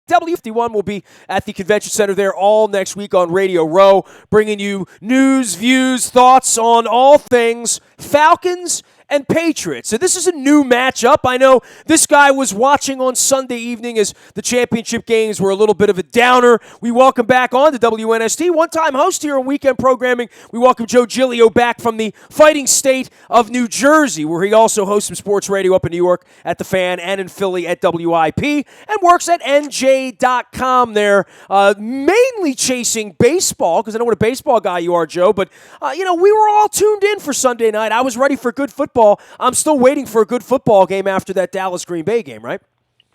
W51 will be at the convention center there all next week on Radio Row, bringing you news, views, thoughts on all things Falcons and Patriots. So this is a new matchup. I know this guy was watching on Sunday evening as the championship games were a little bit of a downer. We welcome back on to WNST, one-time host here on Weekend Programming. We welcome Joe Giglio back from the fighting state of New Jersey, where he also hosts some sports radio up in New York at The Fan and in Philly at WIP, and works at NJ.com there, mainly chasing baseball, because I know what a baseball guy you are, Joe, but, we were all tuned in for Sunday night. I was ready for good football. I'm still waiting for a good football game after that Dallas-Green Bay game, right?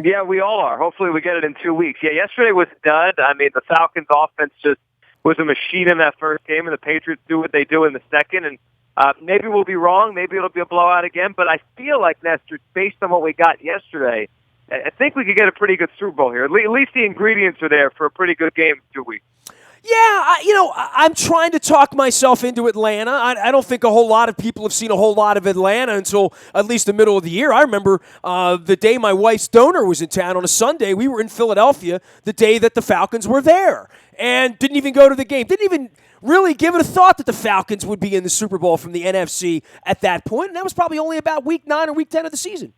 Yeah, we all are. Hopefully we get it in 2 weeks. Yeah, yesterday was dud. I mean, the Falcons' offense just was a machine in that first game, and the Patriots do what they do in the second. And maybe we'll be wrong. Maybe it'll be a blowout again. But I feel like, Nestor, based on what we got yesterday, I think we could get a pretty good Super Bowl here. At least the ingredients are there for a pretty good game in 2 weeks. Yeah, I'm trying to talk myself into Atlanta. I don't think a whole lot of people have seen a whole lot of Atlanta until at least the middle of the year. I remember the day my wife's donor was in town on a Sunday. We were in Philadelphia the day that the Falcons were there and didn't even go to the game. Didn't even really give it a thought that the Falcons would be in the Super Bowl from the NFC at that point. And that was probably only about week 9 or week 10 of the season.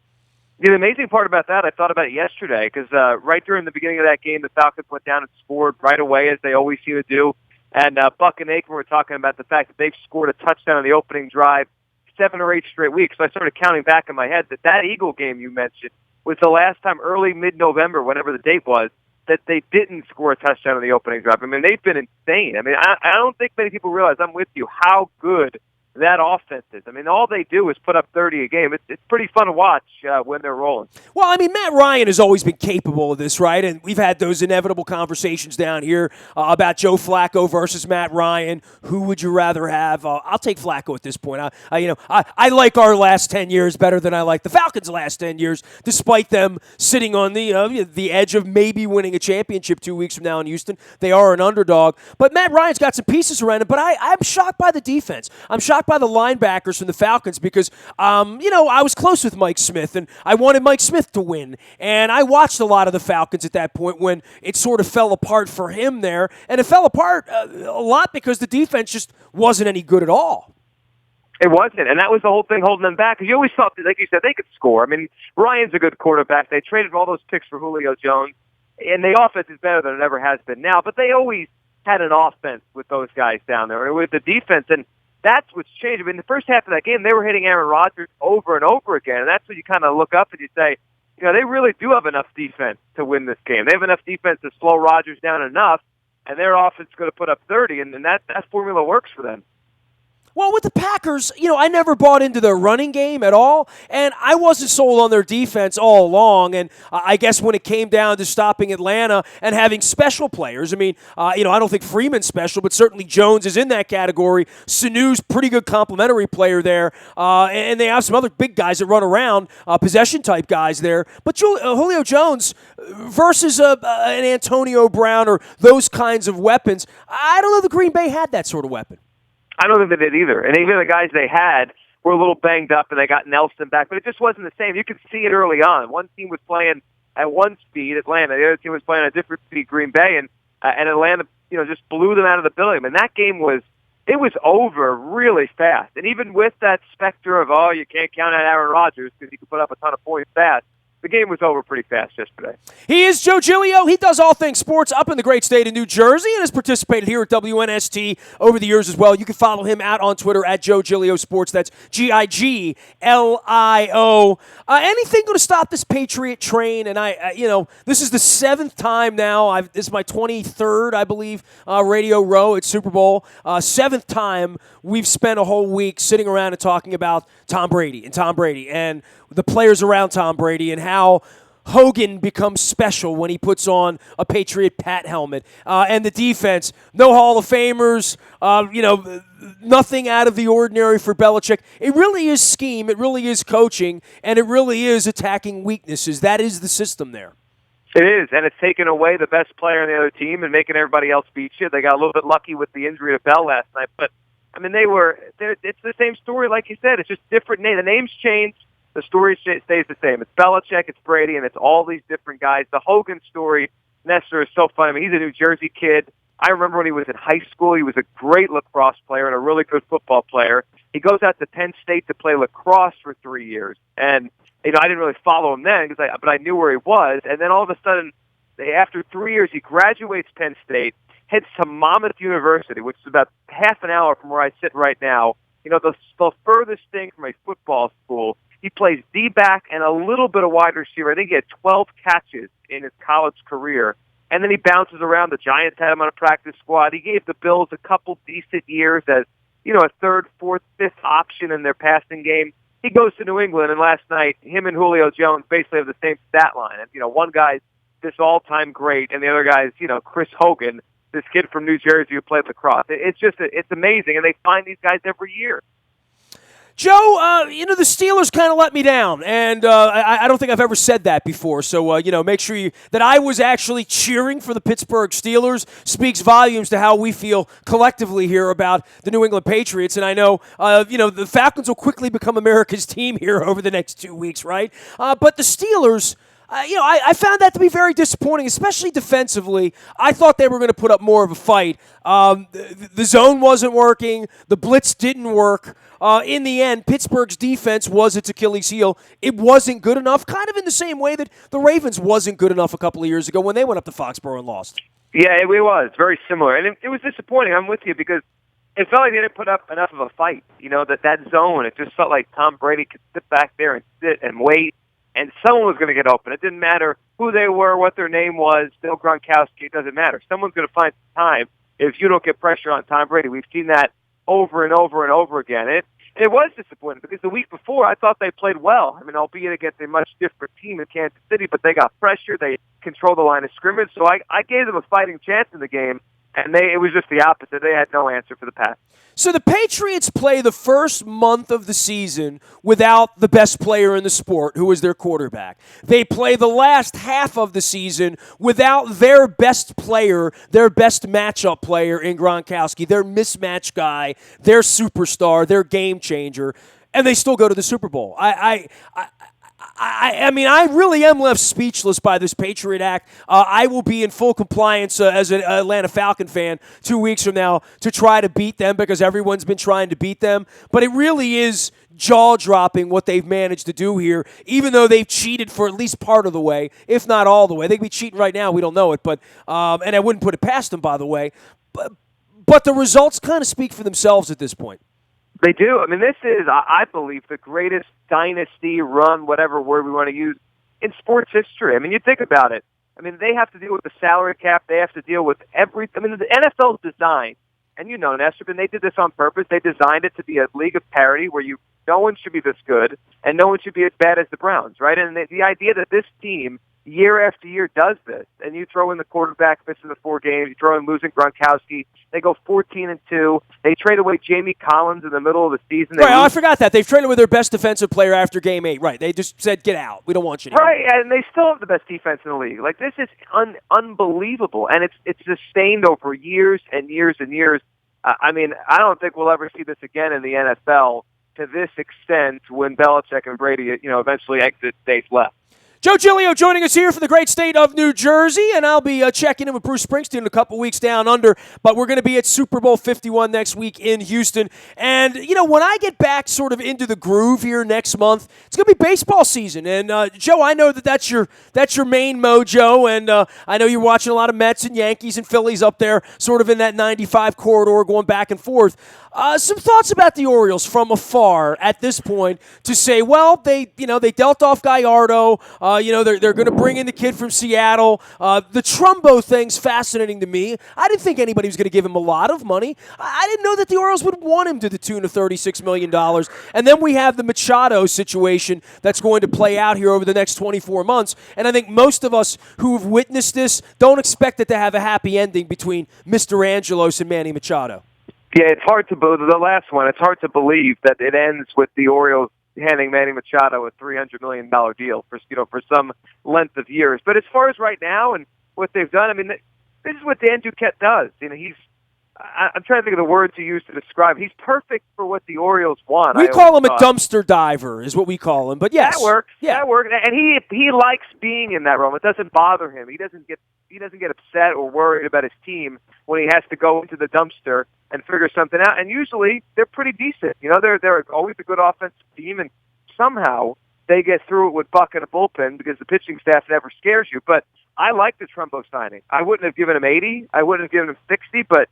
Yeah, the amazing part about that, I thought about it yesterday, because right during the beginning of that game, the Falcons went down and scored right away, as they always seem to do. And Buck and Aikman were talking about the fact that they've scored a touchdown on the opening drive 7 or 8 straight weeks. So I started counting back in my head that Eagle game you mentioned was the last time, early mid-November, whatever the date was, that they didn't score a touchdown on the opening drive. I mean, they've been insane. I mean, I don't think many people realize, I'm with you, how good that offense is. I mean, all they do is put up 30 a game. It's pretty fun to watch when they're rolling. Well, I mean, Matt Ryan has always been capable of this, right? And we've had those inevitable conversations down here about Joe Flacco versus Matt Ryan. Who would you rather have? I'll take Flacco at this point. I like our last 10 years better than I like the Falcons' last 10 years, despite them sitting on the edge of maybe winning a championship 2 weeks from now in Houston. They are an underdog. But Matt Ryan's got some pieces around him. But I'm shocked by the defense. I'm shocked by the linebackers from the Falcons because, I was close with Mike Smith, and I wanted Mike Smith to win. And I watched a lot of the Falcons at that point when it sort of fell apart for him there. And it fell apart a lot because the defense just wasn't any good at all. It wasn't, and that was the whole thing holding them back. Because you always thought, like you said, they could score. I mean, Ryan's a good quarterback. They traded all those picks for Julio Jones, and the offense is better than it ever has been now. But they always had an offense with those guys down there, with the defense, and that's what's changed. I mean, the first half of that game, they were hitting Aaron Rodgers over and over again, and that's when you kind of look up and you say, they really do have enough defense to win this game. They have enough defense to slow Rodgers down enough, and their offense is going to put up 30, and that formula works for them. Well, with the Packers, I never bought into their running game at all, and I wasn't sold on their defense all along. And I guess when it came down to stopping Atlanta and having special players, I mean, I don't think Freeman's special, but certainly Jones is in that category. Sanu's pretty good complementary player there, and they have some other big guys that run around, possession-type guys there. But Julio Jones versus an Antonio Brown or those kinds of weapons, I don't know if the Green Bay had that sort of weapon. I don't think they did either. And even the guys they had were a little banged up, and they got Nelson back. But it just wasn't the same. You could see it early on. One team was playing at one speed, Atlanta. The other team was playing at a different speed, Green Bay. And Atlanta, just blew them out of the building. And that game was over really fast. And even with that specter of, you can't count out Aaron Rodgers because he could put up a ton of points fast, the game was over pretty fast yesterday. He is Joe Giglio. He does all things sports up in the great state of New Jersey and has participated here at WNST over the years as well. You can follow him out on Twitter at Joe Giglio Sports. That's Giglio. Anything going to stop this Patriot train? And this is the 7th time now. This is my 23rd, I believe, Radio Row at Super Bowl. 7th time we've spent a whole week sitting around and talking about Tom Brady and the players around Tom Brady and how Hogan becomes special when he puts on a Patriot Pat helmet. And the defense, no Hall of Famers, nothing out of the ordinary for Belichick. It really is scheme, it really is coaching, and it really is attacking weaknesses. That is the system there. It is, and it's taken away the best player on the other team and making everybody else beat you. They got a little bit lucky with the injury to Bell last night, but, I mean, it's the same story like you said. It's just different name. The names change. The story stays the same. It's Belichick, it's Brady, and it's all these different guys. The Hogan story Nestor is so funny. I mean, he's a New Jersey kid. I remember when he was in high school, he was a great lacrosse player and a really good football player. He goes out to Penn State to play lacrosse for 3 years. And, I didn't really follow him then, but I knew where he was. And then all of a sudden, after 3 years, he graduates Penn State, heads to Monmouth University, which is about half an hour from where I sit right now. The furthest thing from a football school. He plays D-back and a little bit of wide receiver. I think he had 12 catches in his college career. And then he bounces around. The Giants had him on a practice squad. He gave the Bills a couple decent years as, a third, fourth, fifth option in their passing game. He goes to New England, and last night, him and Julio Jones basically have the same stat line. And, one guy's this all-time great, and the other guy's, Chris Hogan, this kid from New Jersey who played lacrosse. It's amazing, and they find these guys every year. Joe, the Steelers kind of let me down, and I don't think I've ever said that before. So, make sure that I was actually cheering for the Pittsburgh Steelers speaks volumes to how we feel collectively here about the New England Patriots. And I know, the Falcons will quickly become America's team here over the next 2 weeks, right? But the Steelers... I found that to be very disappointing, especially defensively. I thought they were going to put up more of a fight. The zone wasn't working. The blitz didn't work. In the end, Pittsburgh's defense was its Achilles heel. It wasn't good enough, kind of in the same way that the Ravens wasn't good enough a couple of years ago when they went up to Foxborough and lost. Yeah, it was very similar. And it was disappointing. I'm with you because it felt like they didn't put up enough of a fight. That zone, it just felt like Tom Brady could sit back there and sit and wait. And someone was going to get open. It didn't matter who they were, what their name was, Bill Gronkowski, it doesn't matter. Someone's going to find time if you don't get pressure on Tom Brady. We've seen that over and over and over again. It was disappointing because the week before I thought they played well. I mean, albeit against a much different team in Kansas City, but they got pressure. They controlled the line of scrimmage. So I gave them a fighting chance in the game, and it was just the opposite. They had no answer for the pass. So the Patriots play the first month of the season without the best player in the sport, who is their quarterback. They play the last half of the season without their best player, their best matchup player in Gronkowski, their mismatch guy, their superstar, their game changer, and they still go to the Super Bowl. I mean, I really am left speechless by this Patriot Act. I will be in full compliance as an Atlanta Falcon fan 2 weeks from now to try to beat them because everyone's been trying to beat them. But it really is jaw-dropping what they've managed to do here, even though they've cheated for at least part of the way, if not all the way. They could be cheating right now. We don't know it. But and I wouldn't put it past them, by the way. But the results kind of speak for themselves at this point. They do. I mean, this is, I believe, the greatest dynasty run, whatever word we want to use, in sports history. I mean, you think about it. I mean, they have to deal with the salary cap. They have to deal with everything. I mean, the NFL's designed, and Nestor, and they did this on purpose. They designed it to be a league of parity where no one should be this good, and no one should be as bad as the Browns, right? And the idea that this team, year after year, does this, and you throw in the quarterback missing the 4 games, you throw in losing Gronkowski, they go 14-2. They trade away Jamie Collins in the middle of the season. Right, I forgot that. They've traded away their best defensive player after Game 8. Right, they just said, get out. We don't want you to. Right, and they still have the best defense in the league. Like, this is unbelievable, and it's sustained over years and years and years. I mean, I don't think we'll ever see this again in the NFL to this extent when Belichick and Brady, eventually exit stage left. Joe Giglio joining us here from the great state of New Jersey, and I'll be checking in with Bruce Springsteen in a couple weeks down under, but we're going to be at Super Bowl 51 next week in Houston. And, when I get back sort of into the groove here next month, it's going to be baseball season. And, Joe, I know that's your main mojo, and I know you're watching a lot of Mets and Yankees and Phillies up there sort of in that 95 corridor going back and forth. Some thoughts about the Orioles from afar at this point to say, well, they dealt off Gallardo. They're going to bring in the kid from Seattle. The Trumbo thing's fascinating to me. I didn't think anybody was going to give him a lot of money. I didn't know that the Orioles would want him to the tune of $36 million. And then we have the Machado situation that's going to play out here over the next 24 months. And I think most of us who have witnessed this don't expect it to have a happy ending between Mr. Angelos and Manny Machado. Yeah, it's hard to believe the last one. It's hard to believe that it ends with the Orioles handing Manny Machado a $300 million deal for some length of years. But as far as right now and what they've done, I mean, this is what Dan Duquette does. I'm trying to think of the words you use to describe. He's perfect for what the Orioles want. We call him a dumpster diver, is what we call him. But yes, that works. Yeah. That works, and he likes being in that role. It doesn't bother him. He doesn't get upset or worried about his team when he has to go into the dumpster and figure something out. And usually they're pretty decent. They're always a good offensive team, and somehow they get through it with Buck and a bullpen because the pitching staff never scares you. But I like the Trumbo signing. I wouldn't have given him 80. I wouldn't have given him 60, but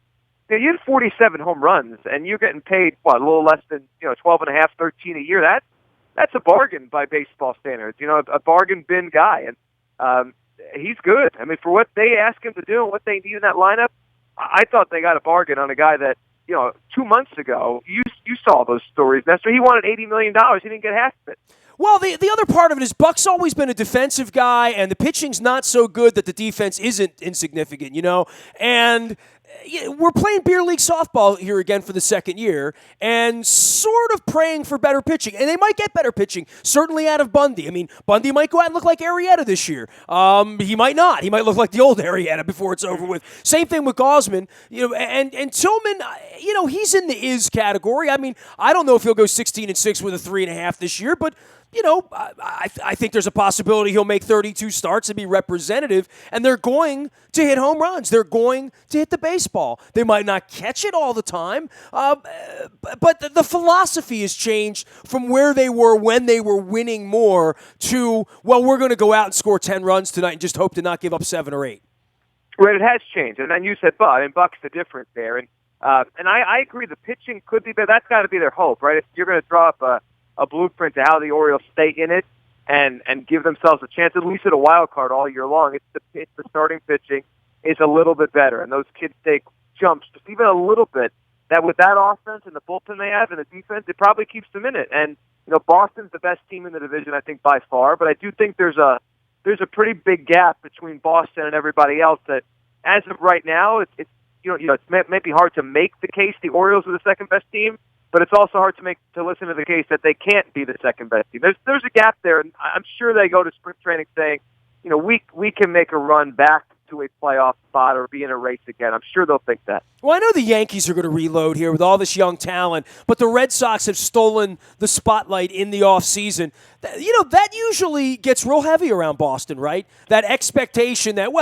you had 47 home runs, and you're getting paid, a little less than 12 and a half, 13 a year. That's a bargain by baseball standards. A bargain bin guy, and he's good. I mean, for what they ask him to do and what they need in that lineup, I thought they got a bargain on a guy that 2 months ago you saw those stories, Nestor. He wanted $80 million. He didn't get half of it. Well, the other part of it is Buck's always been a defensive guy, and the pitching's not so good that the defense isn't insignificant, And we're playing beer league softball here again for the second year and sort of praying for better pitching. And they might get better pitching, certainly out of Bundy. I mean, Bundy might go out and look like Arrieta this year. He might not. He might look like the old Arrieta before it's over with. Same thing with Gausman. And Tillman, he's in the is category. I mean, I don't know if he'll go 16-6 with a 3.5 this year, but I think there's a possibility he'll make 32 starts and be representative, and they're going to hit home runs. They're going to hit the baseball. They might not catch it all the time, but the philosophy has changed from where they were when they were winning more to, we're going to go out and score 10 runs tonight and just hope to not give up 7 or 8. Right, it has changed. And then you said Buck. I mean, Buck's the difference there. And I agree the pitching could be better. That's got to be their hope, right? If you're going to draw up a blueprint to how the Orioles stay in it and give themselves a chance, at least at a wild card all year long. It's the starting pitching is a little bit better, and those kids take jumps just even a little bit. That with that offense and the bullpen they have and the defense, it probably keeps them in it. And Boston's the best team in the division, I think, by far. But I do think there's a pretty big gap between Boston and everybody else. That as of right now, it's may be hard to make the case the Orioles are the second best team. But it's also hard to listen to the case that they can't be the second best team. There's a gap there, and I'm sure they go to spring training saying, we can make a run back to a playoff spot or be in a race again. I'm sure they'll think that. Well, I know the Yankees are going to reload here with all this young talent, but the Red Sox have stolen the spotlight in the offseason. That usually gets real heavy around Boston, right? That expectation that,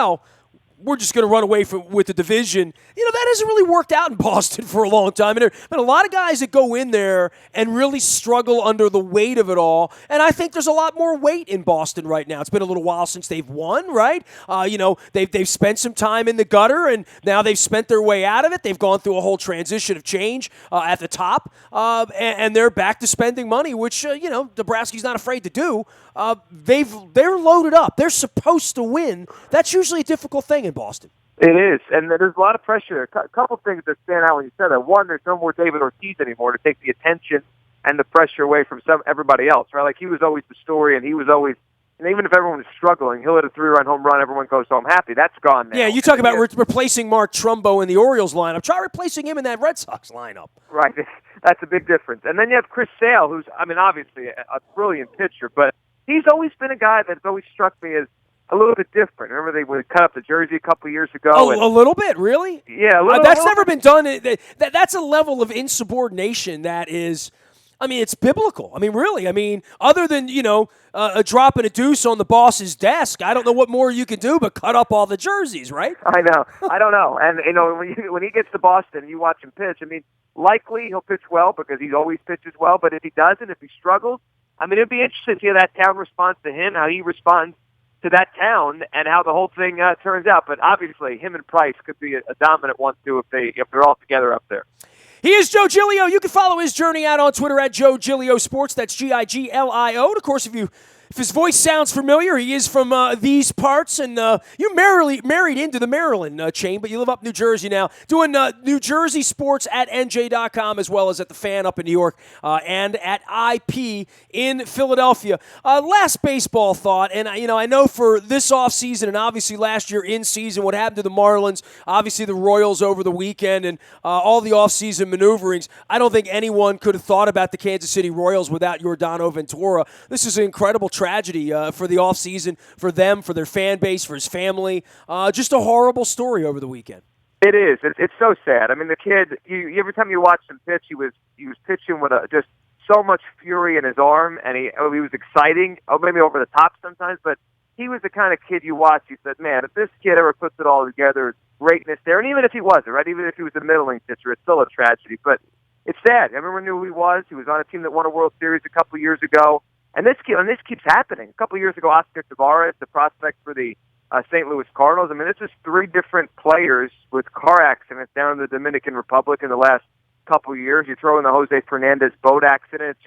we're just going to run away with the division. That hasn't really worked out in Boston for a long time. And there have been a lot of guys that go in there and really struggle under the weight of it all. And I think there's a lot more weight in Boston right now. It's been a little while since they've won, right? They've spent some time in the gutter, and now they've spent their way out of it. They've gone through a whole transition of change at the top, and they're back to spending money, which, Dabrowski's not afraid to do. They're loaded up. They're supposed to win. That's usually a difficult thing in Boston. It is, and there's a lot of pressure there. A couple things that stand out when you said that. One, there's no more David Ortiz anymore to take the attention and the pressure away from everybody else, right? Like, he was always the story, and he was always, and even if everyone was struggling, he'll hit a 3-run home run, everyone goes home happy. That's gone now. Yeah, you talk about replacing Mark Trumbo in the Orioles lineup. Try replacing him in that Red Sox lineup. Right, that's a big difference. And then you have Chris Sale, who's, obviously a brilliant pitcher, but he's always been a guy that's always struck me as a little bit different. Remember they would cut up the jersey a couple of years ago? Oh, a little bit, really? Yeah, that's never been done. That's a level of insubordination that is, it's biblical. Really. Other than, a drop and a deuce on the boss's desk, I don't know what more you can do but cut up all the jerseys, right? I know. I don't know. And, when he gets to Boston and you watch him pitch, likely he'll pitch well because he always pitches well. But if he doesn't, if he struggles, it'd be interesting to hear that town response to him, how he responds to that town, and how the whole thing turns out. But obviously, him and Price could be a dominant one too if they're all together up there. He is Joe Giglio. You can follow his journey out on Twitter at Joe Giglio Sports. That's Giglio. And of course, if his voice sounds familiar, he is from these parts, and you married into the Maryland chain, but you live up New Jersey now, doing New Jersey sports at NJ.com, as well as at The Fan up in New York and at IP in Philadelphia. Last baseball thought, and I know for this offseason and obviously last year in season, what happened to the Marlins, obviously the Royals over the weekend, and all the offseason maneuverings, I don't think anyone could have thought about the Kansas City Royals without Yordan Ventura. This is an incredible tragedy for the offseason, for them, for their fan base, for his family. Just a horrible story over the weekend. It is. It's so sad. I mean, the kid. Every time you watch him pitch, he was pitching with just so much fury in his arm, and he was exciting. Oh, maybe over the top sometimes, but he was the kind of kid you watch. You said, man, if this kid ever puts it all together, greatness there. And even if he wasn't, right? Even if he was a middling pitcher, it's still a tragedy. But it's sad. Everyone knew who he was. He was on a team that won a World Series a couple years ago, and this keeps happening. A couple years ago, Oscar Taveras, the prospect for the St. Louis Cardinals. I mean, this is 3 different players with car accidents down in the Dominican Republic in the last couple years. You throw in the Jose Fernandez boat accident.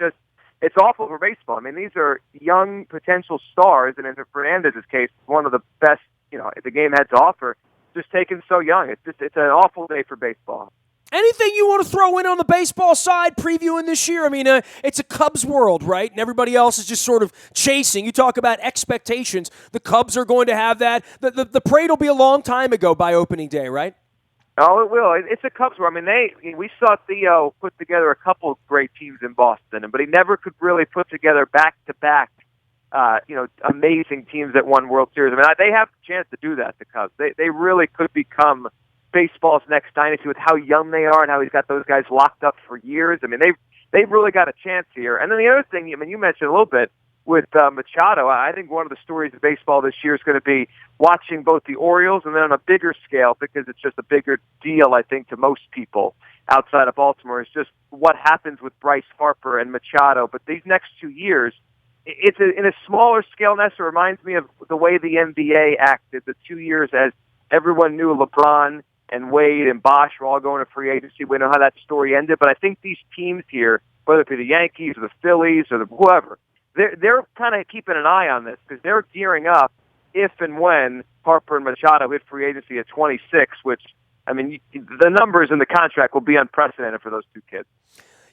It's awful for baseball. I mean, these are young potential stars, and in Fernandez's case, one of the best the game had to offer. Just taken so young. It's an awful day for baseball. Anything you want to throw in on the baseball side previewing this year? I mean, it's a Cubs world, right? And everybody else is just sort of chasing. You talk about expectations. The Cubs are going to have that. The parade will be a long time ago by opening day, right? Oh, it will. It's a Cubs world. I mean, we saw Theo put together a couple of great teams in Boston, but he never could really put together back-to-back, amazing teams that won World Series. I mean, they have a chance to do that, the Cubs. They really could become baseball's next dynasty with how young they are and how he's got those guys locked up for years. I mean, they've really got a chance here. And then the other thing, I mean, you mentioned a little bit with Machado. I think one of the stories of baseball this year is going to be watching both the Orioles and then on a bigger scale, because it's just a bigger deal, I think, to most people outside of Baltimore, is just what happens with Bryce Harper and Machado. But these next 2 years, it's in a smaller scale. Nestor, reminds me of the way the NBA acted the 2 years as everyone knew LeBron and Wade and Bosh were all going to free agency. We know how that story ended, but I think these teams here, whether it be the Yankees or the Phillies or whoever, they're kind of keeping an eye on this because they're gearing up if and when Harper and Machado hit free agency at 26, which, I mean, the numbers in the contract will be unprecedented for those 2 kids.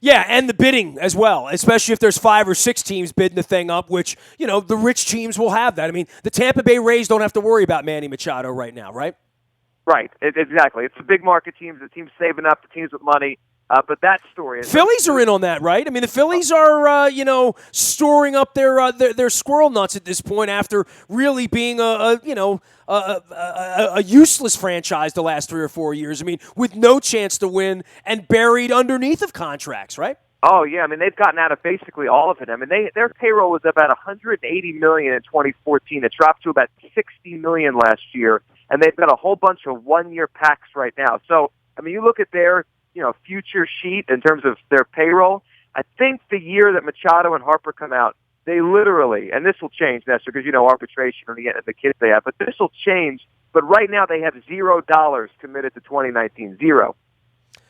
Yeah, and the bidding as well, especially if there's 5 or 6 teams bidding the thing up, which, the rich teams will have that. I mean, the Tampa Bay Rays don't have to worry about Manny Machado right now, right? Right, exactly. It's the big market teams, the teams saving up, the teams with money. But that story is... Phillies are in on that, right? I mean, the Phillies are, storing up their squirrel nuts at this point after really being a useless franchise the last 3 or 4 years. I mean, with no chance to win and buried underneath of contracts, right? Oh, yeah. I mean, they've gotten out of basically all of it. I mean, their payroll was about $180 million in 2014. It dropped to about $60 million last year, and they've got a whole bunch of one-year packs right now. So, I mean, you look at their future sheet in terms of their payroll. I think the year that Machado and Harper come out, they literally, and this will change, Nestor, because arbitration and the kids they have, but this will change. But right now they have $0 committed to 2019, zero.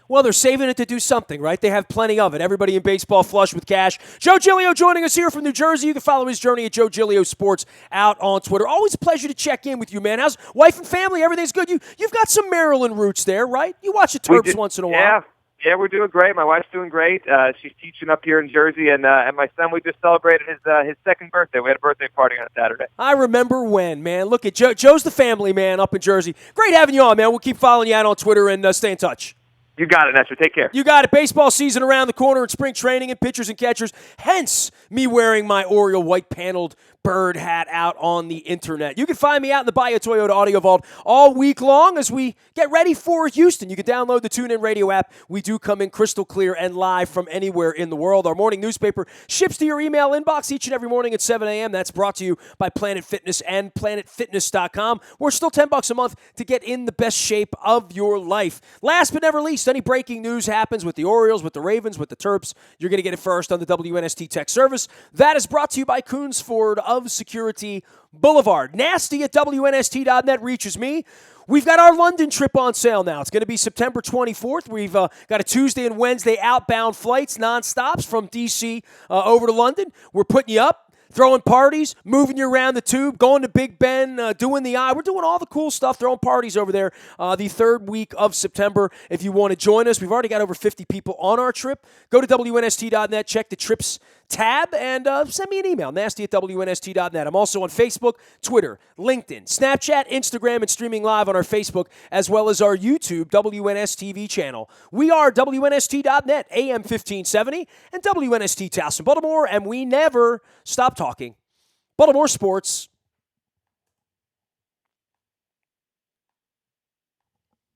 Well, they're saving it to do something, right? They have plenty of it. Everybody in baseball flush with cash. Joe Giglio joining us here from New Jersey. You can follow his journey at Joe Giglio Sports out on Twitter. Always a pleasure to check in with you, man. How's wife and family? Everything's good. You've got some Maryland roots there, right? You watch the Terps once in a while. Yeah, we're doing great. My wife's doing great. She's teaching up here in Jersey, and my son, we just celebrated his second birthday. We had a birthday party on Saturday. I remember when, man. Look at Joe. Joe's the family man up in Jersey. Great having you on, man. We'll keep following you out on Twitter and stay in touch. You got it, Nestor. Take care. You got it. Baseball season around the corner and spring training and pitchers and catchers. Hence, me wearing my Oriole white-paneled bird hat out on the internet. You can find me out in the Bahia Toyota Audio Vault all week long as we get ready for Houston. You can download the TuneIn Radio app. We do come in crystal clear and live from anywhere in the world. Our morning newspaper ships to your email inbox each and every morning at 7 a.m. That's brought to you by Planet Fitness and PlanetFitness.com. We're still $10 a month to get in the best shape of your life. Last but never least, any breaking news happens with the Orioles, with the Ravens, with the Terps, you're going to get it first on the WNST Tech Service. That is brought to you by Coons Ford of Security Boulevard. Nasty at WNST.net reaches me. We've got our London trip on sale now. It's going to be September 24th. We've got a Tuesday and Wednesday outbound flights, nonstops from D.C. Over to London. We're putting you up. Throwing parties, moving you around the tube, going to Big Ben, doing the eye. We're doing all the cool stuff, throwing parties over there the third week of September. If you want to join us, we've already got over 50 people on our trip. Go to WNST.net, check the trips tab, and send me an email, nasty at WNST.net. I'm also on Facebook, Twitter, LinkedIn, Snapchat, Instagram, and streaming live on our Facebook, as well as our YouTube WNS TV channel. We are WNST.net, AM 1570, and WNST Towson, Baltimore, and we never stop talking Baltimore sports.